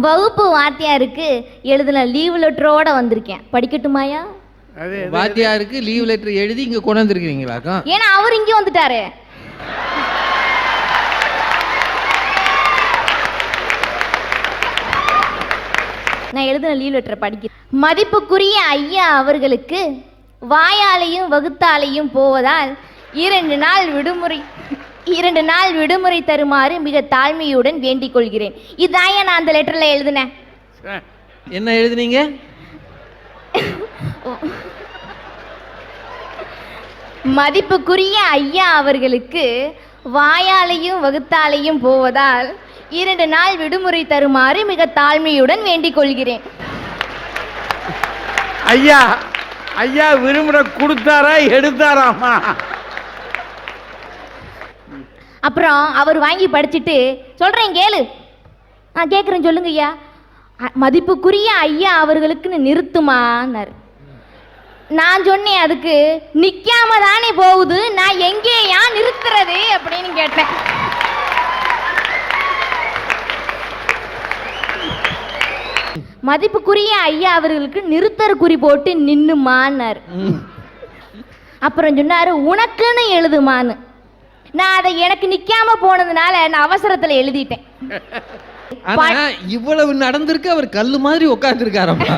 வகுப்பு வாத்தியாருக்கு எழுதின லீவ் லெட்டரோட வந்திருக்கேன், படிக்கட்டுமாயா? வாத்தியாருக்கு லீவ் லெட்டர் எழுதி இங்க கொண்டு வந்திருக்கீங்களாக்கா? ஏன்னா அவர் இங்கே வந்துட்டாரு. நான் எழுதின லீவ் லெட்டரை படிக்கிறேன். மதிப்புக்குரிய ஐயா அவர்களுக்கு வாயாலையும் வகுத்தாலையும் போவதால் 2 நாள் விடுமுறை தருமாறு மிக தாழ்மையுடன் வேண்டிக் கொள்கிறேன். இதாயா நான் அந்த லெட்டர்ல எழுதினேன். என்ன எழுதுனீங்க? மதிப்புக்குரிய ஐயா அவர்களுக்கு வாயாலையும் வகுத்தாலையும் போவதால் 2 நாள் விடுமுறை தருமாறு மிக தாழ்மையுடன் வேண்டிக் கொள்கிறேன். ஐயா ஐயா விடுமுறை கொடுத்தாரா எடுத்தாராமா? அப்புறம் அவர் வாங்கி படிச்சுட்டு சொல்றேன் கேளு. நான் கேட்குறேன், சொல்லுங்க ஐயா. மதிப்புக்குரிய ஐயா அவர்களுக்குன்னு நிறுத்துமான்னாரு. நான் சொன்னேன், அதுக்கு நிக்காம தானே போகுது, நான் எங்கேயா நிறுத்துறது அப்படின்னு கேட்டேன். மதிப்புக்குரிய ஐயா அவர்களுக்கு நிறுத்தர் குறி போட்டு நின்னுமான்னாரு. அப்புறம் சொன்னாரு உனக்குன்னு எழுதுமான்னு. நான் அதை எனக்கு நிக்காம போனதுனால நான் அவசரத்துல எழுதிட்டேன். இவ்வளவு நடந்திருக்கு, அவர் கல்லு மாதிரி உட்கார்ந்துருக்காரப்பா.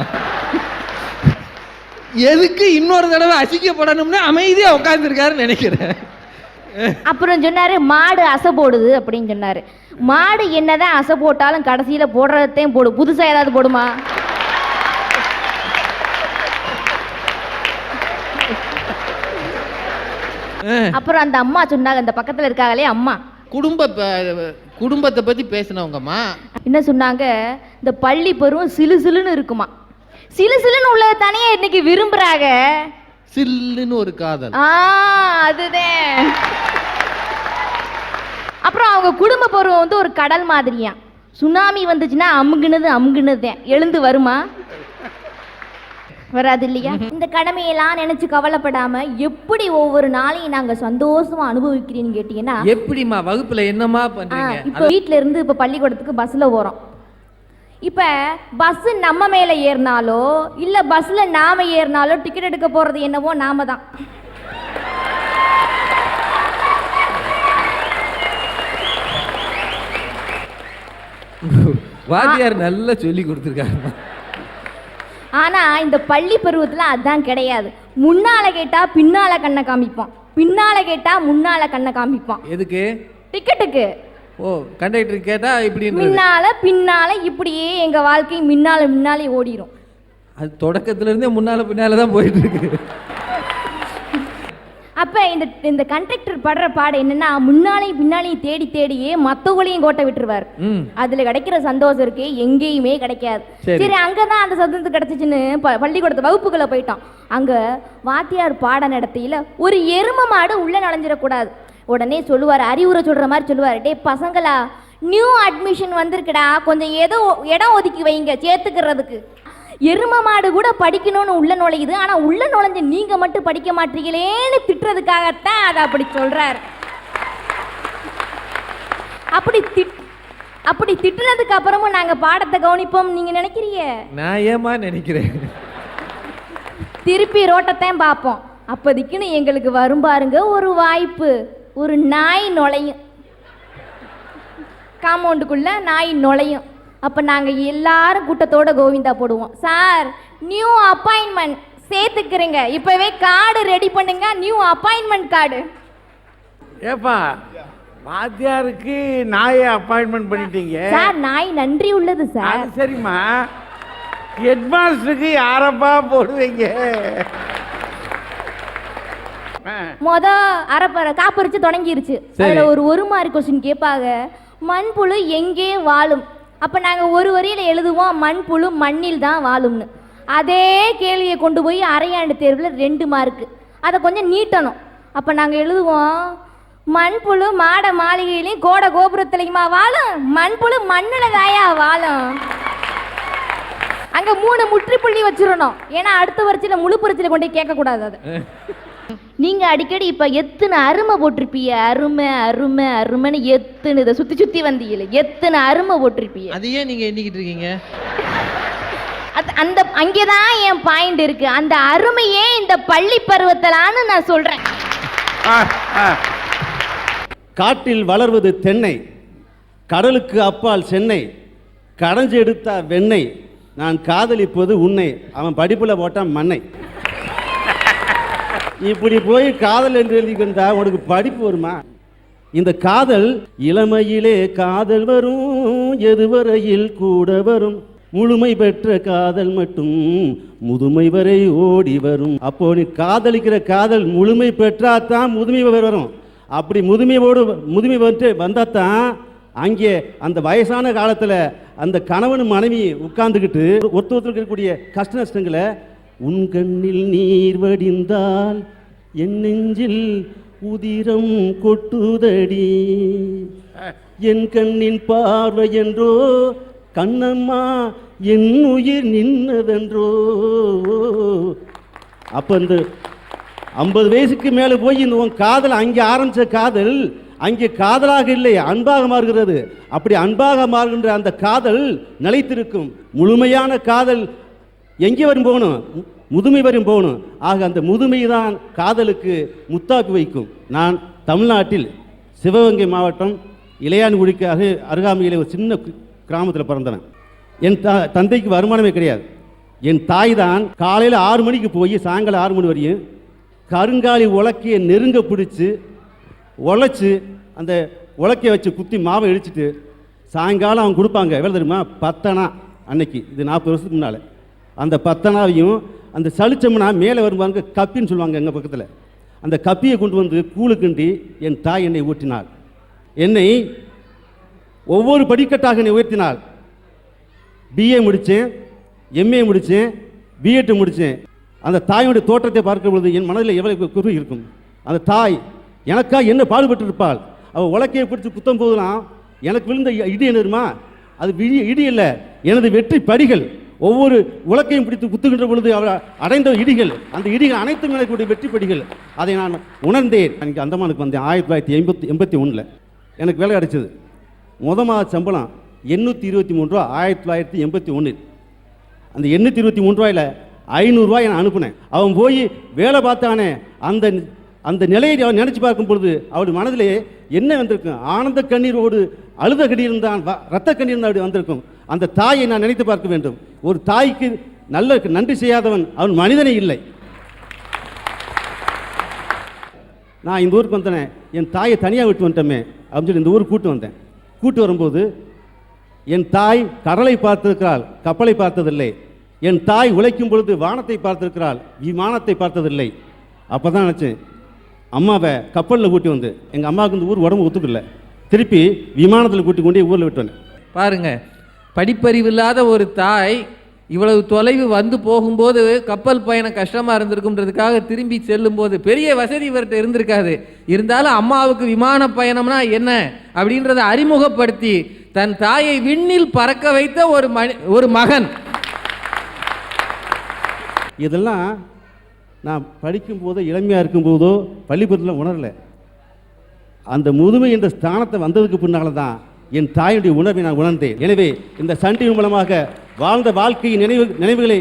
எதுக்கு இன்னொரு தடவை அசிக்கப்படணும்னு அமைதியா உட்கார்ந்துருக்காருன்னு நினைக்கிறேன். அப்புறம் சொன்னாரு மாடு அசை போடுது அப்படின்னு சொன்னாரு. மாடு என்னதான் அசை போட்டாலும் கடைசியில போடுறதையும் போடும், புதுசா ஏதாவது போடுமா? அப்புறம் அந்த அம்மா சொன்னாங்க, அந்த பக்கத்துல இருக்காங்களே அம்மா, குடும்பத்தை பத்தி பேசினவங்கம்மா என்ன சொன்னாங்க, இந்த பள்ளி பருவம் சிலு சிலுன்னு இருக்குமா. சிலு சிலுன்னு உள்ளது தானே இன்னைக்கு விரும்புறாங்க. சில்லுன்னு ஒரு காதல். அதுதான். அப்புறம் அவங்க குடும்ப பருவம் வந்து ஒரு கடல் மாதிரியா. சுனாமி வந்துச்சுன்னா அமுங்குனதுதான் எழுந்து வருமா? வராது இல்லையா? இந்த கடமையெல்லாம் நினைச்சு கவலைப்படாம எப்படி ஒவ்வொரு நாளையும் நாங்க சந்தோஷமா அனுபவிக்கிறீன்னு கேட்டீங்கன்னா, எப்படிமா வகுப்புல என்னமா பண்றீங்க? இப்ப வீட்டுல இருந்து இப்ப பள்ளிக்கூடத்துக்கு பஸ்ல போறோம். இப்ப பஸ் நம்ம மேல ஏறினாலோ இல்ல பஸ்ல நாம ஏறினாலோ டிக்கெட் எடுக்க போறது என்னவோ நாம தான். வாத்தியார் நல்லா சொல்லி கொடுத்துருக்காங்க. ஆனா இந்த பள்ளி பருவத்துல அதான் கிடையாது. முன்னால கேட்டா பின்னால கண்ணை காமிப்போம், பின்னால கேட்டா முன்னால கண்ணை காமிப்போம். எதுக்கு? டிக்கெட்டுக்கு. ஓ, கண்டக்டர் கேட்டா இப்படி முன்னால பின்னால இப்படியே எங்க வாழ்க்கை முன்னாலே ஓடிரும். அது தொடக்கத்துல இருந்தே முன்னால பின்னால தான் போயிட்டு இருக்கு. அப்ப இந்த கண்டக்டர் படுற பாடு என்னன்னா, முன்னாலையும் பின்னாலையும் தேடி தேடியே மத்தவங்களையும் கோட்டை விட்டுருவார். அதுல கிடைக்கிற சந்தோஷம் இருக்கே எங்கேயுமே கிடைக்காது. சரி, அங்கதான் அந்த சந்தோஷம் கிடைச்சிச்சுன்னு பள்ளிக்கூடத்து வகுப்புகளை போயிட்டோம். அங்க வாத்தியார் பாட நடத்தையில ஒரு எரும மாடு உள்ள நுழைஞ்சிடக்கூடாது. உடனே சொல்லுவார், அறிவுரை சொல்ற மாதிரி சொல்லுவார், டே பசங்களா, நியூ அட்மிஷன் வந்திருக்குடா, கொஞ்சம் ஏதோ இடம் ஒதுக்கி வைங்க சேர்த்துக்கிறதுக்கு. எரும மாடு கூட படிக்கணும்னு உள்ள நுழையுது, ஆனா உள்ள நுழைஞ்ச நீங்க மட்டும் படிக்க மாட்டீங்களேன்னு திட்டுறதுக்காகத்தான் அதை அப்படி சொல்றாரு. அப்படி திட்டுனதுக்கு அப்புறமும் நாங்க பாடத்தை கவனிப்போம் நீங்க நினைக்கிறீங்க? நான் ஏமா நினைக்கிறேன். திருப்பி ரோட்டத்தையும் பார்ப்போம். அப்போதைக்குன்னு எங்களுக்கு வரும் பாருங்க ஒரு வாய்ப்பு, ஒரு நாய் நுழையும் காம்பவுண்டுக்குள்ள, நாய் நுழையும். அப்போ நாங்கள் எல்லாரும் கூட்டத்தோட கோவிந்தா போடுவோம். சார், நியூ அப்பாயின்மெண்ட் சேர்த்துக்கிறேங்க, இப்போவே கார்டு ரெடி பண்ணுங்க, நியூ அப்பாயின்மெண்ட் கார்டு. ஏப்பா, வாத்தியாருக்கு நாயை அப்பாயின்மெண்ட் பண்ணிட்டீங்க சார்? நாய் நன்றி உள்ளது சார். சரிம்மா, ஹெட்மாஸ்டருக்கு யாரப்பா போடுவீங்க? அரைப்பற காப்பரிச்சு தொடங்கிருச்சு. அதுல ஒரு மார்க் கொஸ்டின் கேட்பாங்க, மண்புழு எங்கே வாழும்? அப்ப நாங்க ஒரு வரியில எழுதுவோம், மண்புழு மண்ணில் தான் வாழும்னு. அதே கேள்வியை கொண்டு போய் அரையாண்டு தேர்வுல 2 மார்க், அதை கொஞ்சம் நீட்டணும். அப்ப நாங்க எழுதுவோம், மண்புழு மாட மாளிகையிலையும் கோட கோபுரத்திலையுமா வாழும்? மண்புழு மண்ணுல தாயா வாழும். அங்க 3 முற்றுப்புள்ளி வச்சிடணும். ஏன்னா அடுத்த வரிசையில முழு பரிசையில கொண்டு கேட்க கூடாது. அது நீங்க அடிக்கடி இப்ப எத்தனை அருமை போட்டிருப்பீங்க, அருமை அருமை அருமைன்னு எத்தனை இதை சுத்தி சுத்தி வந்தீங்களே, எத்தனை அருமை போட்டிருப்பீங்க. அதையே நீங்க எண்ணிக்கிட்டு இருக்கீங்க. அந்த அங்கேதான் என் பாயிண்ட் இருக்கு. அந்த அருமையே இந்த பள்ளி பருவத்திலான்னு நான் சொல்றேன். காட்டில் வளர்வது தென்னை, கடலுக்கு அப்பால் சென்னை, கடைஞ்சு எடுத்தா வெண்ணெய், நான் காதலிப்பது உன்னை, அவன் படிப்புல போட்டான் மண்ணை. இப்படி போய் காதல் என்று எழுதிக்கின்றா உனக்கு படிப்பு வருமா? இந்த காதல் இளமையிலே காதல் வரும், எதுவரையில் கூட வரும், முழுமை பெற்ற காதல் மட்டும் முதுமை வரை ஓடி வரும். அப்போ நீ காதலிக்கிற காதல் முழுமை பெற்றாதான் முதுமை வரும். அப்படி முதுமை வந்து வந்தாதான் அங்கே அந்த வயசான காலத்தில் அந்த கணவன் மனைவி உட்கார்ந்துக்கிட்டு ஒருத்தருக்கு இருக்கக்கூடிய கஷ்ட நஷ்டங்களை, உன் கண்ணில் நீர் வடிந்தால் என் நெஞ்சில் உதிரம் கொட்டுதடி, என் கண்ணின் பார்வை என்றோ கண்ணம்மா என் உயிர் நின்னதென்றோ. அப்போ இந்த 50 வயசுக்கு மேலே போய் இந்த உன் காதல் அங்கே ஆரம்பித்த காதல் அங்கே காதலாக இல்லை, அன்பாக மாறுகிறது. அப்படி அன்பாக மாறுகின்ற அந்த காதல் நிலைத்திருக்கும். முழுமையான காதல் எங்கே வரும் போகணும்? முதுமை வரும் போகணும். ஆக அந்த முதுமை தான் காதலுக்கு முத்தாக்கு வைக்கும். நான் தமிழ்நாட்டில் சிவகங்கை மாவட்டம் இளையான்குடிக்கு அருகாமையில் ஒரு சின்ன கிராமத்தில் பிறந்தவன். என் தந்தைக்கு வருமானமே கிடையாது. என் தாய் தான் காலையில் 6 மணிக்கு போய் சாயங்காலம் 6 மணி வரையும் கருங்காலி உலக்கையை நெருங்க பிடிச்சி உழைச்சி அந்த உலக்கையை வச்சு குத்தி மாவை இடிச்சிட்டு சாயங்காலம் அவங்க கொடுப்பாங்க. எவ்வளோ தெரியுமா? 10 அணா. அன்னைக்கு இது 40 வருஷத்துக்கு முன்னால். அந்த 10 அணாவையும் அந்த சளிச்சம்னா மேலே வருவாங்க, கப்பின்னு சொல்லுவாங்க எங்கள் பக்கத்தில். அந்த கப்பியை கொண்டு வந்து கூழுக்கிண்டி என் தாய் என்னை ஊற்றினாள். என்னை ஒவ்வொரு படிக்கட்டாக என்னை உயர்த்தினாள். பிஏ முடித்தேன், எம்ஏ முடித்தேன், பிஎட் முடித்தேன். அந்த தாயோடைய தோற்றத்தை பார்க்கும் பொழுது என் மனதில் எவ்வளவு குரு இருக்கும். அந்த தாய் எனக்காக என்ன பாடுபட்டு இருப்பாள். அவள் உலக்கையை பிடிச்சி குத்தம் போதெல்லாம் எனக்கு விழுந்த இடி என்ன தெரியுமா? அது இடி இல்லை, எனது வெற்றி படிகள். ஒவ்வொரு உலக்கையும் பிடித்து குத்துகின்ற பொழுது அவள் அடைந்த இடிகள், அந்த இடிகள் அனைத்தும் எனக்கு வெற்றி படிகள். அதை நான் உணர்ந்தேன். எனக்கு அந்தமானுக்கு வந்தேன் 1981. எனக்கு வேலை கிடைச்சது. மாத சம்பளம் 823 ரூபா 1981. அந்த 823 ரூபாயில் 500 ரூபாய் நான் அனுப்புனேன். அவன் போய் வேலை பார்த்தானே, அந்த அந்த நிலையை அவன் நினைச்சு பார்க்கும் பொழுது அவருடைய மனதிலே என்ன வந்திருக்கும்? ஆனந்த கண்ணீரோடு அழுத கண்ணீர் தான், ரத்த கண்ணீர் தான் வந்திருக்கும். அந்த தாயை நான் நினைத்து பார்க்க வேண்டும். ஒரு தாய்க்கு நல்ல நன்றி செய்யாதவன் அவன் மனிதனே இல்லை. நான் இந்த ஊருக்கு வந்தேன், என் தாயை தனியாக விட்டு வந்துட்டோமே அப்படின்னு சொல்லி இந்த ஊருக்கு கூட்டு வந்தேன். கூட்டு வரும்போது என் தாய் கடலை பார்த்திருக்கிறாள், கப்பலை பார்த்ததில்லை. என் தாய் உழைக்கும் பொழுது வானத்தை பார்த்திருக்கிறாள், விமானத்தை பார்த்ததில்லை. அப்போ தான் நினச்சேன், அம்மாவை கப்பலில் கூட்டி வந்து, எங்கள் அம்மாவுக்கு இந்த ஊர் உடம்பு ஒத்துக்கல, திருப்பி விமானத்தில் கூட்டி கொண்டு ஊரில் விட்டு வந்தேன். பாருங்க, படிப்பறிவு இல்லாத ஒரு தாய் இவ்வளவு தொலைவு வந்து போகும்போது கப்பல் பயணம் கஷ்டமாக இருந்திருக்குன்றதுக்காக திரும்பி செல்லும்போது பெரிய வசதி இவர்கிட்ட இருந்திருக்காது. இருந்தாலும் அம்மாவுக்கு விமான பயணம்னா என்ன அப்படின்றத அறிமுகப்படுத்தி தன் தாயை விண்ணில் பறக்க வைத்த ஒரு மகன். இதெல்லாம் நான் படிக்கும்போதோ இளமையாக இருக்கும்போதோ பள்ளிக்கூடத்தில் உணரலை. அந்த முதுமை என்ற ஸ்தானத்தை வந்ததுக்கு பின்னால் தான் என் தாயுடைய உணர்வை நான் உணர்ந்தேன். எனவே இந்த சன் மூலமாக வாழ்ந்த வாழ்க்கையின் நினைவுகளை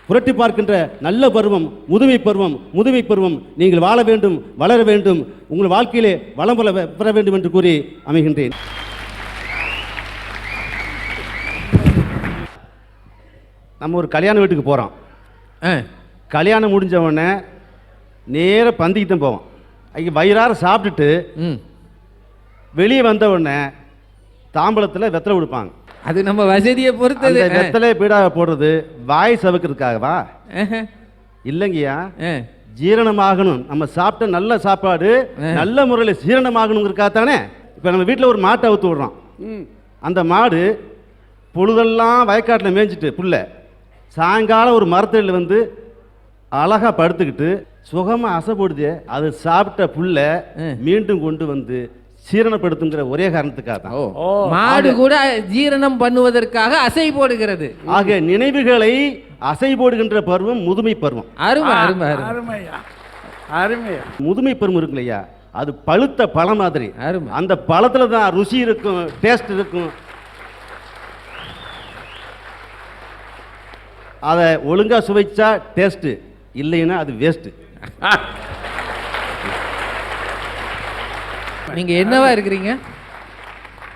புரட்டி பார்க்கின்ற நல்ல பருவம் முதுமை பருவம். முதுமை பருவம் நீங்கள் வாழ வேண்டும், வளர வேண்டும், உங்கள் வாழ்க்கையிலே வளம் பெற வேண்டும் என்று கூறி அமைகின்றேன். நம்ம ஒரு கல்யாண வீட்டுக்கு போகிறோம். கல்யாணம் முடிஞ்ச உடனே நேர பந்திக்கு தான் போவோம். அங்கே வயிறார சாப்பிட்டுட்டு வெளியே வந்த உடனே தாம்பளத்தில் வெத்தலை கொடுப்பாங்க. அது நம்ம வசதியை பொறுத்தது. வெத்தலை பீடாக போடுறது வாய் சவுக்கிறதுக்காகவா? இல்லைங்கய்யா, ஜீரணமாகணும். நம்ம சாப்பிட்ட நல்ல சாப்பாடு நல்ல முறையில் ஜீரணமாகணுங்கிறதுக்காக தானே. இப்போ நம்ம வீட்டில் ஒரு மாட்டை அவுத்து விடுறோம். அந்த மாடு பொழுதெல்லாம் வயக்காட்டில் மேய்ஞ்சிட்டு புல்ல சாயங்காலம் ஒரு மரத்தடியில் வந்து அழகாக படுத்துக்கிட்டு சுகமாக அசை போடுது. அது சாப்பிட்ட புல்ல மீண்டும் கொண்டு வந்து சீரணப்படுத்துங்கிற ஒரே காரணத்துக்காக தான் மாடு கூட ஜீரணம் பண்ணுவதற்காக அசை போடுகிறது. ஆக நினைவுகளை அசை போடுகின்ற பருவம் முதுமை பருவம். அருமை அருமை அருமை. அருமை. முதுமை பருவம் இருக்கு இல்லையா, அது பழுத்த பழம் மாதிரி. அருமை. அந்த பழத்துல தான் ருசி இருக்கும், டேஸ்ட் இருக்கும். அதை ஒழுங்கா சுவைச்சா டேஸ்ட், இல்லைன்னா அது வேஸ்ட். நீங்க என்னவா இருக்கிறீங்க?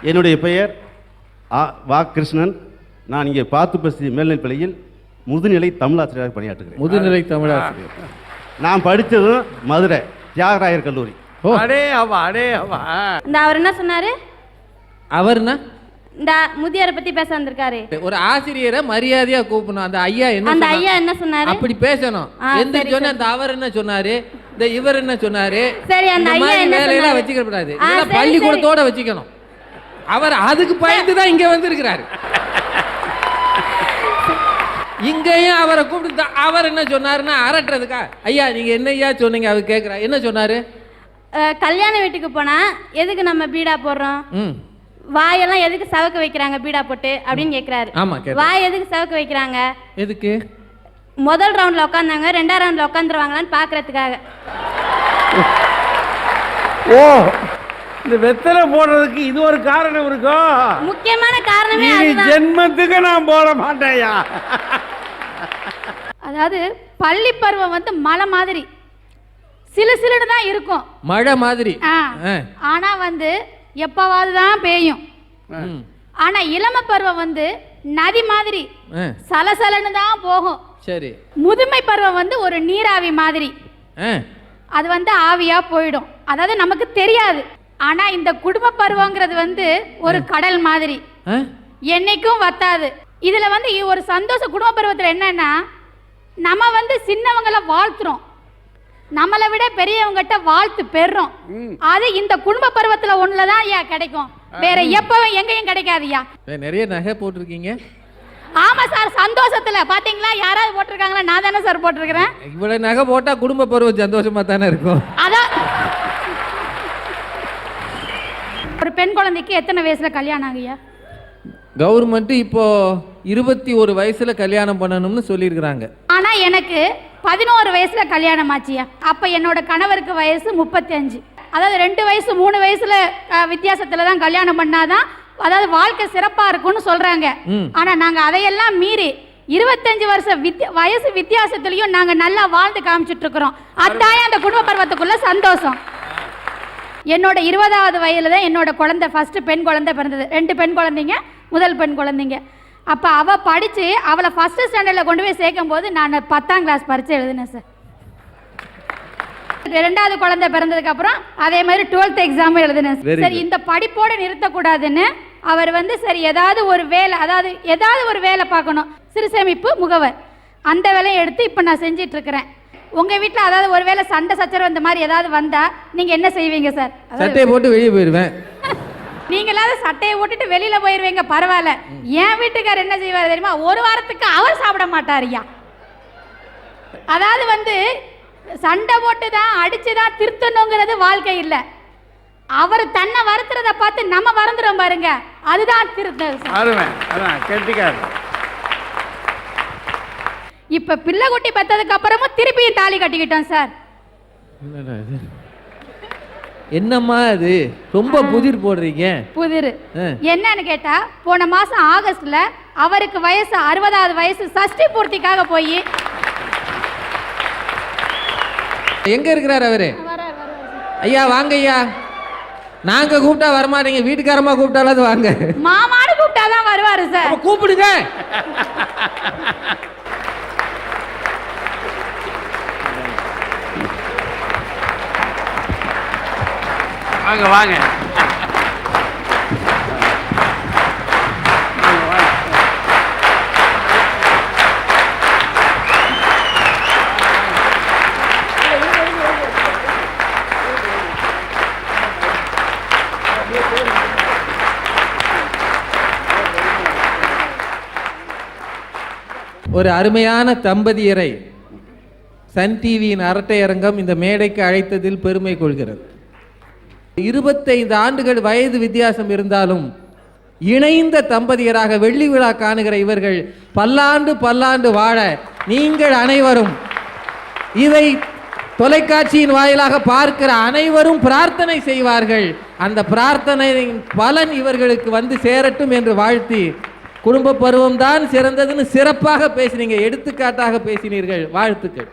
என்னுடைய பெயர் வா கிருஷ்ணன். நான் இங்கே பாத்துப்பசி மேல்நிலைப்பள்ளியில் முதுநிலை தமிழாசிரியராக பணியாற்றுகிறேன். முதுநிலை தமிழாசிரியர். நான் படித்ததும் மதுரை தியாகராயர் கல்லூரி. ஓ, அடே அவா, அடே அவா. இந்த அவர் என்ன சொன்னாரு? அவர்னா இந்த முதியோரை பத்தி பேச வந்திருக்காரு. ஒரு ஆசிரியரை மரியாதையா கூப்பிடணும். அந்த ஐயா என்ன அந்த சொன்னாரு? ஐயா என்ன சொன்னாரு? அப்படி பேசணும். எந்திரிச்ச உடனே அந்த அவர் என்ன சொன்னாரு, இந்த இவர் என்ன சொன்னாரு, சரி, அந்த இந்த ஐயா மாதிரி என்ன வேலையெல்லாம் சொன்னாரு? வச்சுக்க கூடாது. சரி, இதெல்லாம் சரி. பள்ளிக்கூடத்தோட வச்சுக்கணும். அவர் அதுக்கு பயந்து தான் இங்க வந்திருக்கிறாரு. இங்கேயும் அவரை கூப்பிட்டு அவர் என்ன சொன்னாருன்னா அரட்டுறதுக்கா? ஐயா நீங்க என்ன ஐயா சொன்னீங்க? அவர் கேட்கிறா என்ன சொன்னாரு? கல்யாண வீட்டுக்கு போனா எதுக்கு நம்ம பீடா போடுறோம், வாயெல்லாம் எதுக்கு சவக்க வைக்கிறாங்க பீடா போட்டு அப்படின்னு கேக்குறாரு. ஆமா, வாய் எதுக்கு சவக்க வைக்கிறாங்க? எதுக்கு? முதல் ரவுண்ட்ல உட்காந்தாங்க, ரெண்டாம் ரவுண்ட்ல உட்காந்துருவாங்களான்னு பாக்குறதுக்காக. ஓ, இந்த வெத்தலை போடுறதுக்கு இது ஒரு காரணம் இருக்கும். முக்கியமான காரணமே இனி அதுதான். ஜென்மத்துக்கு நான் போட மாட்டேயா. அதாவது பள்ளி பருவம் வந்து மலை மாதிரி சிலு சிலுன்னு தான் இருக்கும், மழை மாதிரி. ஆனா வந்து எப்பவாவது தான் பெய்யும். ஆனா இளம பருவம் வந்து நதி மாதிரி சலசலன்னு தான் போகும். சரி. முதுமை பருவம் வந்து ஒரு நீராவி மாதிரி, அது வந்து ஆவியா போயிடும். அதாவது நமக்கு தெரியாது. ஆனா இந்த குடும்ப பருவங்கிறது வந்து ஒரு கடல் மாதிரி, என்னைக்கும் வத்தாது. இதுல வந்து ஒரு சந்தோஷ குடும்ப பருவத்துல என்னன்னா, நம்ம வந்து சின்னவங்களை வாழ்த்துறோம், நம்மளை விட பெரியவங்கிட்ட வாழ்த்து பெறுறோம். அது இந்த குடும்ப பருவத்துல ஒண்ணுலதான் ஐயா கிடைக்கும், வேற எப்பவும் எங்கேயும் கிடைக்காதுயா. நிறைய நகை போட்டிருக்கீங்க. ஆமா சார், சந்தோஷத்துல பாத்தீங்களா? யாராவது போட்டிருக்காங்களா? நான் தானே சார் போட்டிருக்கிறேன். இவ்வளவு நகை போட்டா குடும்ப பருவம் சந்தோஷமா தானே இருக்கும். அதான் ஒரு பெண் குழந்தைக்கு எத்தனை வயசுல கல்யாணம் ஆகுயா? கவர்மெண்ட் இப்போ 21 வயசுல கல்யாணம் பண்ணணும்னு சொல்லியிருக்கிறாங்க. ஆனா எனக்கு 11 வயசுல கல்யாணம் ஆச்சியா. அப்ப என்னோட கணவருக்கு வயசு 35. அதாவது 2 வயசு 3 வயசுல வித்தியாசத்துல தான் கல்யாணம் பண்ணாதான் அதாவது வாழ்க்கை சிறப்பா இருக்கும்னு சொல்றாங்க. ஆனா நாங்க அதையெல்லாம் மீறி 25 வருஷம் வயசு வித்தியாசத்துலயும் நாங்க நல்லா வாழ்ந்து காமிச்சிட்டு இருக்கிறோம். அதான் அந்த குடும்ப பருவத்துக்குள்ள சந்தோஷம். என்னோட 20வது வயதுல தான் என்னோட குழந்தை ஃபர்ஸ்ட் பெண் குழந்தை பிறந்தது. 2 பெண் குழந்தைங்க, முதல் பெண் குழந்தைங்க. அப்ப அவ படிச்சு அவளை ஃபர்ஸ்ட் ஸ்டாண்டர்ட்ல கொண்டு போய் சேர்க்கும் போது நான் 10ஆம் கிளாஸ் பரீட்சை எழுதினேன் சார். 2வது குழந்தை பிறந்ததுக்கு அப்புறம் அதே மாதிரி 12th எக்ஸாம் எழுதினேன். சரி, இந்த படிப்போட நிறுத்தக்கூடாதுன்னு அவர் வந்து சரி ஏதாவது ஒரு வேலை, அதாவது ஏதாவது ஒரு வேலை பார்க்கணும், சிறு சேமிப்பு முகவர், அந்த வேலையை எடுத்து இப்போ நான் செஞ்சிட்டு இருக்கிறேன். உங்க வீட்டில் அதாவது ஒரு வேளை சண்டை சச்சரவு இந்த மாதிரி ஏதாவது வந்தா நீங்க என்ன செய்வீங்க சார்? சட்டையை போட்டு வெளியே போயிடுவேன். நீங்களாவது சட்டையை போட்டுட்டு வெளியில போயிருவீங்க, பரவாயில்ல. என் வீட்டுக்காரர் என்ன செய்வார் தெரியுமா? ஒரு வாரத்துக்கு அவர் சாப்பிட மாட்டாருயா. அதாவது வந்து சண்டை போட்டு தான் அடிச்சு தான் திருத்தணுங்கிறது வாழ்க்கை இல்ல. அவர் தன்னை வருத்துறத பார்த்து நம்ம வருந்துறோம் பாருங்க, அதுதான் திருத்தம். இப்ப பிள்ளை குட்டி பெற்றதுக்கு அப்புறமும் திருப்பியும் தாலி கட்டிக்கிட்டோம் சார். என்னம்மா அது ரொம்ப புதிர் போடுறீங்க? புதிர் என்னன்னு கேட்டா, போன மாசம் ஆகஸ்ட்ல அவருக்கு வயசு 60வது வயசு சஷ்டி பூர்த்திக்காக போய். எங்க இருக்கிறார் அவரு? ஐயா வாங்க ஐயா. நாங்க கூப்பிட்டா வரமாட்டீங்க, வீட்டுக்காரமா கூப்பிட்டாலும் வாங்க. மாமாடு கூப்பிட்டாதான் வருவாரு சார். கூப்பிடுங்க. வாங்க வாங்க. ஒரு அருமையான தம்பதியரை சன் டிவியின் அரட்டை அரங்கம் இந்த மேடைக்கு அழைத்ததில் பெருமை கொள்கிறது. 25 ஆண்டுகள் வயது வித்தியாசம் இருந்தாலும் இணைந்த தம்பதியராக வெள்ளி விழா காணுகிற இவர்கள் பல்லாண்டு பல்லாண்டு வாழ நீங்கள் அனைவரும் இதை தொலைக்காட்சியின் வாயிலாக பார்க்கிற அனைவரும் பிரார்த்தனை செய்வார்கள். அந்த பிரார்த்தனையின் பலன் இவர்களுக்கு வந்து சேரட்டும் என்று வாழ்த்தி, குடும்ப பருவம் தான் சிறந்ததுன்னு சிறப்பாக பேசினீங்க, எடுத்துக்காட்டாக பேசினீர்கள். வாழ்த்துக்கள்.